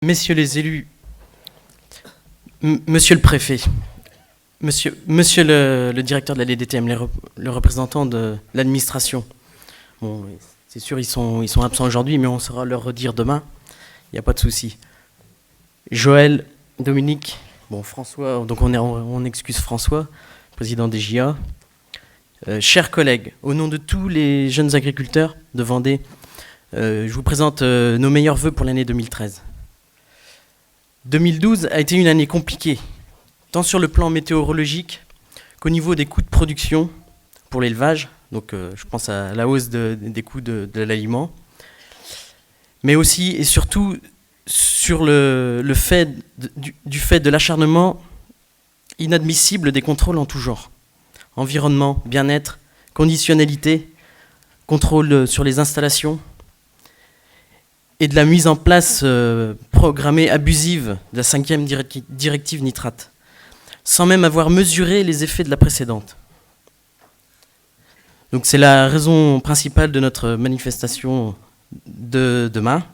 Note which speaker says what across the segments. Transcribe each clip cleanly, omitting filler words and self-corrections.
Speaker 1: Messieurs les élus, monsieur le préfet, monsieur le directeur de la LDTM, le représentant de l'administration. Bon, c'est sûr, ils sont absents aujourd'hui, mais on saura leur redire demain. Il n'y a pas de souci. Joël, Dominique, bon, François, donc on excuse François, président des JA. Chers collègues, au nom de tous les jeunes agriculteurs de Vendée, je vous présente nos meilleurs vœux pour l'année 2013. 2012 a été une année compliquée, tant sur le plan météorologique qu'au niveau des coûts de production pour l'élevage, donc je pense à la hausse des coûts de l'aliment, mais aussi et surtout sur du fait de l'acharnement inadmissible des contrôles en tout genre. Environnement, bien-être, conditionnalité, contrôle sur les installations, et de la mise en place programmée abusive de la 5e directive nitrate, sans même avoir mesuré les effets de la précédente. Donc c'est la raison principale de notre manifestation de demain.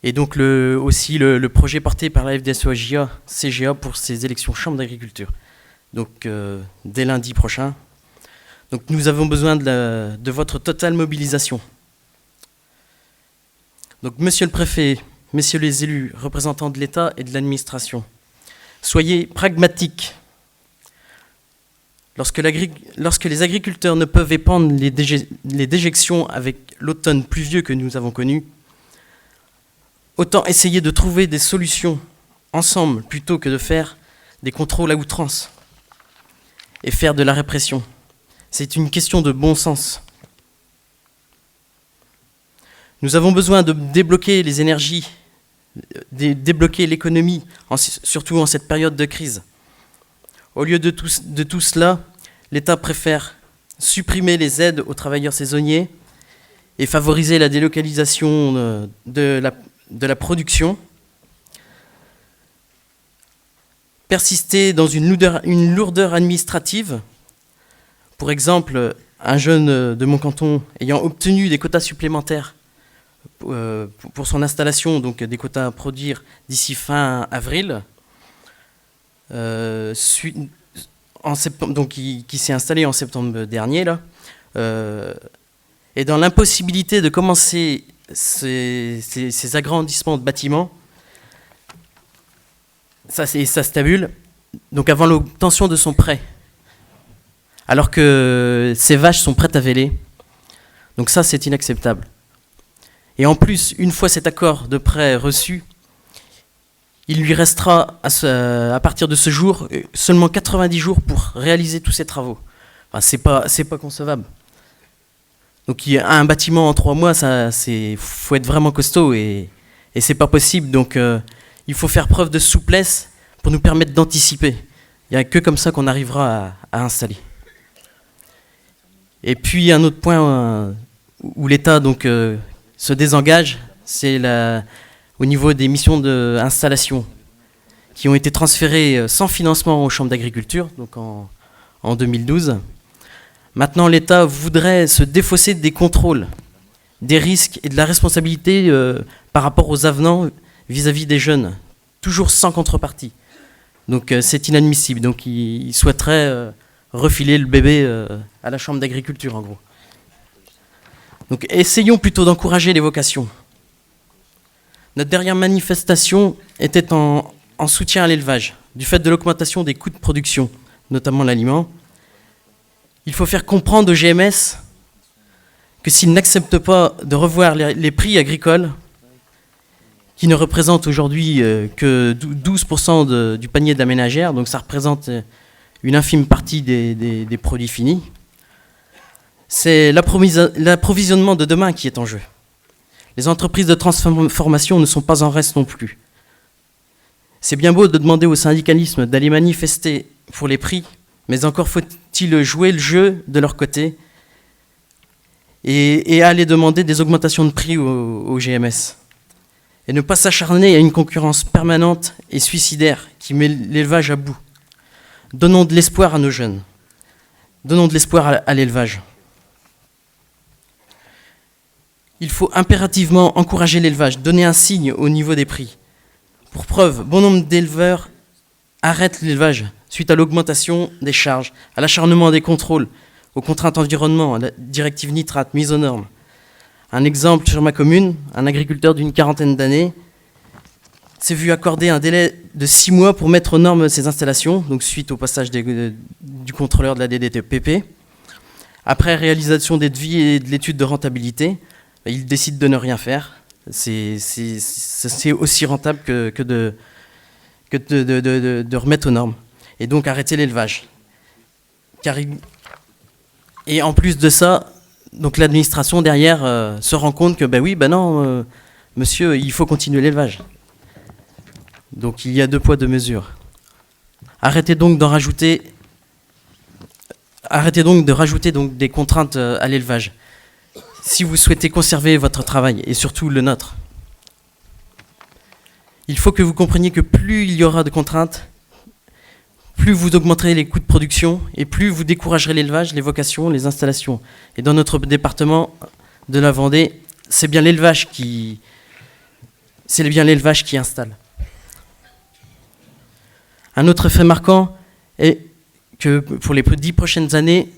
Speaker 1: Et donc aussi le projet porté par la FDSEA CGA pour ces élections Chambre d'agriculture. Donc dès lundi prochain. Donc nous avons besoin de votre totale mobilisation. Donc, monsieur le préfet, messieurs les élus, représentants de l'État et de l'administration, soyez pragmatiques. Lorsque les agriculteurs ne peuvent épandre les déjections avec l'automne pluvieux que nous avons connu, autant essayer de trouver des solutions ensemble plutôt que de faire des contrôles à outrance et faire de la répression. C'est une question de bon sens. Nous avons besoin de débloquer les énergies, débloquer l'économie, surtout en cette période de crise. Au lieu de tout cela, l'État préfère supprimer les aides aux travailleurs saisonniers et favoriser la délocalisation de la production, persister dans une lourdeur administrative. Pour exemple, un jeune de mon canton ayant obtenu des quotas supplémentaires pour son installation, donc des quotas à produire d'ici fin avril, donc qui s'est installé en septembre dernier, là, et dans l'impossibilité de commencer ces agrandissements de bâtiments, ça se tabule, donc avant l'obtention de son prêt, alors que ces vaches sont prêtes à véler. Donc ça, c'est inacceptable. Et en plus, une fois cet accord de prêt reçu, il lui restera à partir de ce jour seulement 90 jours pour réaliser tous ces travaux. Enfin, c'est pas concevable. Donc un bâtiment en 3 mois, faut être vraiment costaud et c'est pas possible. Donc il faut faire preuve de souplesse pour nous permettre d'anticiper. Il n'y a que comme ça qu'on arrivera à installer. Et puis un autre point où l'État donc se désengage, c'est au niveau des missions d'installation qui ont été transférées sans financement aux chambres d'agriculture, donc en 2012. Maintenant, l'État voudrait se défausser des contrôles, des risques et de la responsabilité par rapport aux avenants vis-à-vis des jeunes, toujours sans contrepartie. Donc c'est inadmissible. Donc il souhaiterait refiler le bébé à la chambre d'agriculture, en gros. Donc essayons plutôt d'encourager les vocations. Notre dernière manifestation était en soutien à l'élevage, du fait de l'augmentation des coûts de production, notamment l'aliment. Il faut faire comprendre aux GMS que s'ils n'acceptent pas de revoir les prix agricoles, qui ne représentent aujourd'hui que 12% du panier de la ménagère, donc ça représente une infime partie des produits finis, c'est l'approvisionnement de demain qui est en jeu. Les entreprises de transformation ne sont pas en reste non plus. C'est bien beau de demander au syndicalisme d'aller manifester pour les prix, mais encore faut-il jouer le jeu de leur côté et aller demander des augmentations de prix aux GMS. Et ne pas s'acharner à une concurrence permanente et suicidaire qui met l'élevage à bout. Donnons de l'espoir à nos jeunes. Donnons de l'espoir à l'élevage. Il faut impérativement encourager l'élevage, donner un signe au niveau des prix. Pour preuve, bon nombre d'éleveurs arrêtent l'élevage suite à l'augmentation des charges, à l'acharnement des contrôles, aux contraintes environnement, à la directive nitrate, mise aux normes. Un exemple sur ma commune, un agriculteur d'une quarantaine d'années s'est vu accorder un délai de 6 mois pour mettre aux normes ses installations, donc suite au passage du contrôleur de la DDTPP. Après réalisation des devis et de l'étude de rentabilité, il décide de ne rien faire. C'est aussi rentable que de remettre aux normes. Et donc arrêter l'élevage. Et en plus de ça, donc l'administration derrière se rend compte que non, monsieur, il faut continuer l'élevage. Donc il y a 2 poids 2 mesures. Arrêtez donc de rajouter des contraintes à l'élevage, si vous souhaitez conserver votre travail et surtout le nôtre. Il faut que vous compreniez que plus il y aura de contraintes, plus vous augmenterez les coûts de production et plus vous découragerez l'élevage, les vocations, les installations. Et dans notre département de la Vendée, c'est bien l'élevage qui installe. Un autre fait marquant est que pour les 10 prochaines années,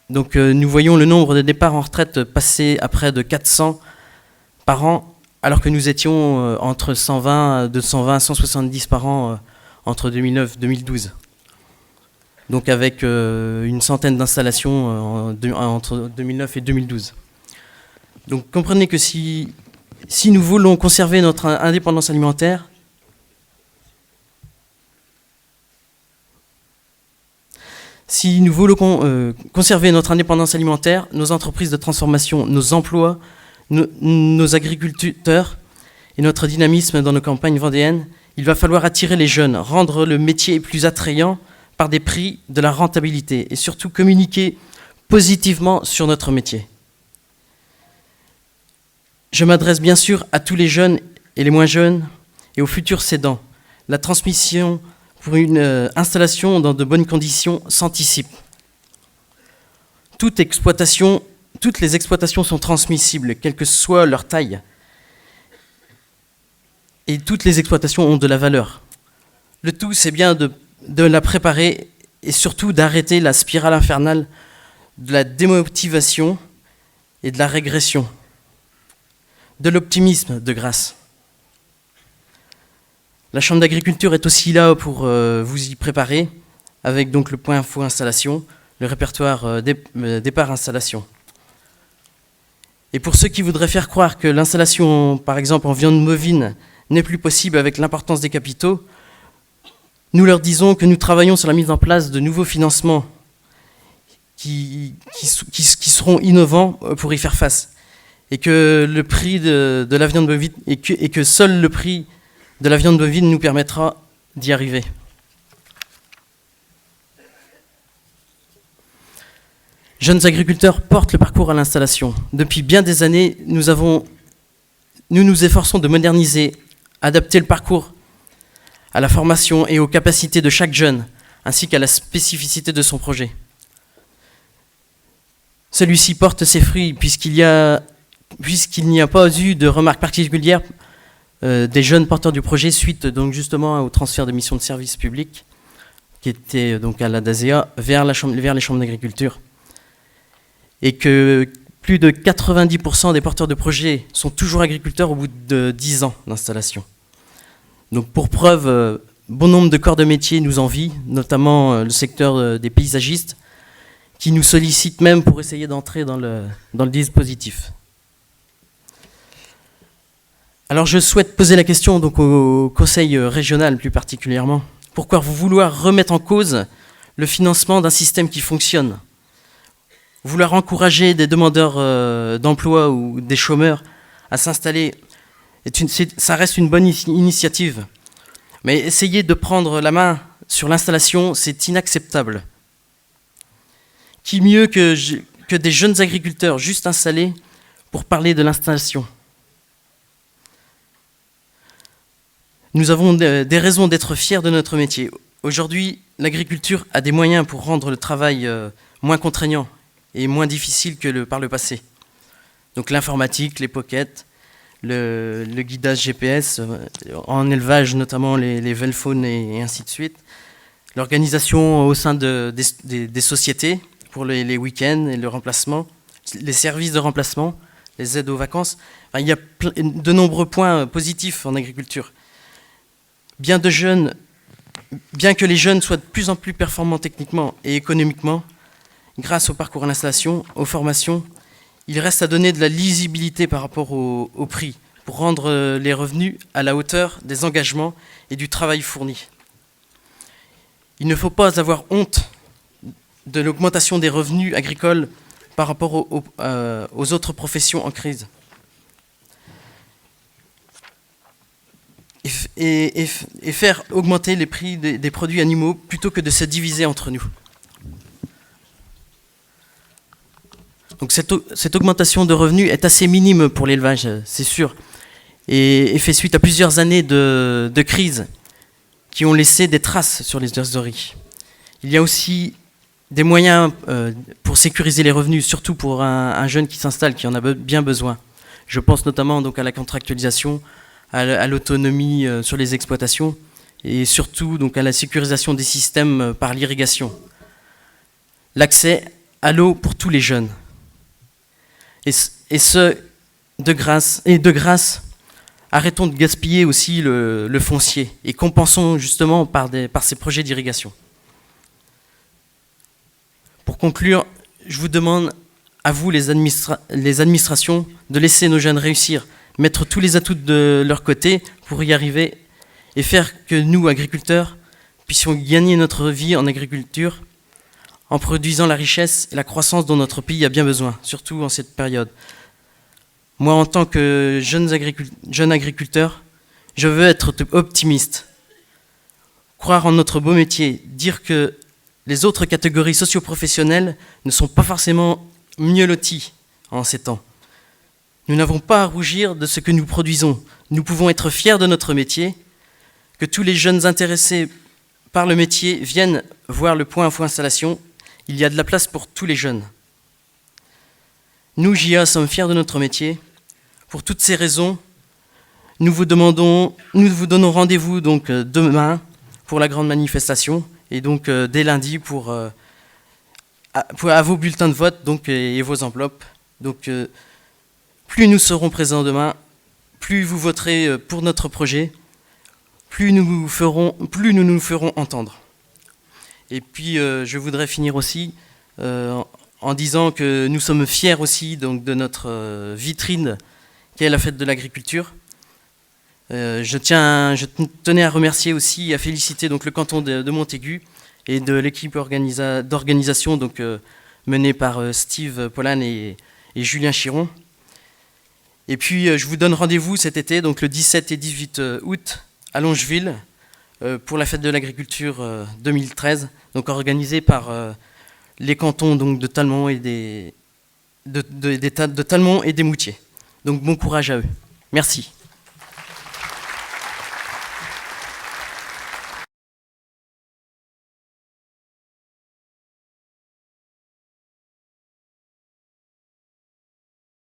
Speaker 1: donc, nous voyons le nombre de départs en retraite passer à près de 400 par an, alors que nous étions entre 120 et 170 par an entre 2009 et 2012. Donc avec une centaine d'installations entre 2009 et 2012. Donc comprenez que si nous voulons conserver notre indépendance alimentaire, nos entreprises de transformation, nos emplois, nos agriculteurs et notre dynamisme dans nos campagnes vendéennes, il va falloir attirer les jeunes, rendre le métier plus attrayant par des prix, de la rentabilité et surtout communiquer positivement sur notre métier. Je m'adresse bien sûr à tous les jeunes et les moins jeunes et aux futurs cédants. La transmission pour une installation dans de bonnes conditions s'anticipe. Toutes les exploitations sont transmissibles, quelle que soit leur taille. Et toutes les exploitations ont de la valeur. Le tout, c'est bien de la préparer et surtout d'arrêter la spirale infernale de la démotivation et de la régression. De l'optimisme, de grâce. La Chambre d'agriculture est aussi là pour vous y préparer, avec donc le point info installation, le répertoire départ installation. Et pour ceux qui voudraient faire croire que l'installation, par exemple en viande bovine, n'est plus possible avec l'importance des capitaux, nous leur disons que nous travaillons sur la mise en place de nouveaux financements qui seront innovants pour y faire face. Et que le prix de la viande bovine, et que seul le prix de la viande bovine nous permettra d'y arriver. Jeunes agriculteurs portent le parcours à l'installation. Depuis bien des années, nous nous efforçons de moderniser, adapter le parcours à la formation et aux capacités de chaque jeune, ainsi qu'à la spécificité de son projet. Celui-ci porte ses fruits puisqu'il n'y a pas eu de remarques particulières des jeunes porteurs du projet suite donc justement au transfert de missions de service public qui était donc à la DASEA vers les chambres d'agriculture. Et que plus de 90% des porteurs de projets sont toujours agriculteurs au bout de 10 ans d'installation. Donc pour preuve, bon nombre de corps de métier nous envient, notamment le secteur des paysagistes, qui nous sollicitent même pour essayer d'entrer dans le dispositif. Alors je souhaite poser la question donc au conseil régional plus particulièrement. Pourquoi vouloir remettre en cause le financement d'un système qui fonctionne ? Vouloir encourager des demandeurs d'emploi ou des chômeurs à s'installer, ça reste une bonne initiative. Mais essayer de prendre la main sur l'installation, c'est inacceptable. Qui mieux que des jeunes agriculteurs juste installés pour parler de l'installation ? Nous avons des raisons d'être fiers de notre métier. Aujourd'hui, l'agriculture a des moyens pour rendre le travail moins contraignant et moins difficile que par le passé. Donc l'informatique, les pockets, le guidage GPS, en élevage notamment les velfaunes et ainsi de suite. L'organisation au sein des sociétés pour les week-ends et le remplacement, les services de remplacement, les aides aux vacances. Enfin, il y a de nombreux points positifs en agriculture. Bien que les jeunes soient de plus en plus performants techniquement et économiquement, grâce au parcours à l'installation, aux formations, il reste à donner de la lisibilité par rapport au prix pour rendre les revenus à la hauteur des engagements et du travail fourni. Il ne faut pas avoir honte de l'augmentation des revenus agricoles par rapport aux autres professions en crise. Et faire augmenter les prix des produits animaux plutôt que de se diviser entre nous. Donc cette augmentation de revenus est assez minime pour l'élevage, c'est sûr, et fait suite à plusieurs années de crise qui ont laissé des traces sur les bergeries. Il y a aussi des moyens pour sécuriser les revenus, surtout pour un jeune qui s'installe, qui en a bien besoin. Je pense notamment donc à la contractualisation, à l'autonomie sur les exploitations, et surtout donc à la sécurisation des systèmes par l'irrigation. L'accès à l'eau pour tous les jeunes. Et ce, de grâce, arrêtons de gaspiller aussi le foncier et compensons justement par ces projets d'irrigation. Pour conclure, je vous demande à vous, les administrations, de laisser nos jeunes réussir, mettre tous les atouts de leur côté pour y arriver et faire que nous, agriculteurs, puissions gagner notre vie en agriculture en produisant la richesse et la croissance dont notre pays a bien besoin, surtout en cette période. Moi, en tant que jeune agriculteur, je veux être optimiste, croire en notre beau métier, dire que les autres catégories socio-professionnelles ne sont pas forcément mieux loties en ces temps. Nous n'avons pas à rougir de ce que nous produisons. Nous pouvons être fiers de notre métier, que tous les jeunes intéressés par le métier viennent voir le point info installation. Il y a de la place pour tous les jeunes. Nous, JA, sommes fiers de notre métier. Pour toutes ces raisons, nous vous donnons rendez-vous donc demain pour la grande manifestation et donc dès lundi à vos bulletins de vote donc, et vos enveloppes. Donc, plus nous serons présents demain, plus vous voterez pour notre projet, plus nous nous ferons entendre. Et puis, je voudrais finir aussi en disant que nous sommes fiers aussi donc, de notre vitrine qui est la fête de l'agriculture. Je tenais à remercier aussi, à féliciter donc, le canton de Montaigu et de l'équipe d'organisation donc, menée par Steve Pollan et Julien Chiron. Et puis, je vous donne rendez-vous cet été, donc le 17 et 18 août, à Longeville, pour la fête de l'agriculture 2013, donc organisée par les cantons donc, de Talmont et de Talmont et des Moutiers. Donc bon courage à eux. Merci.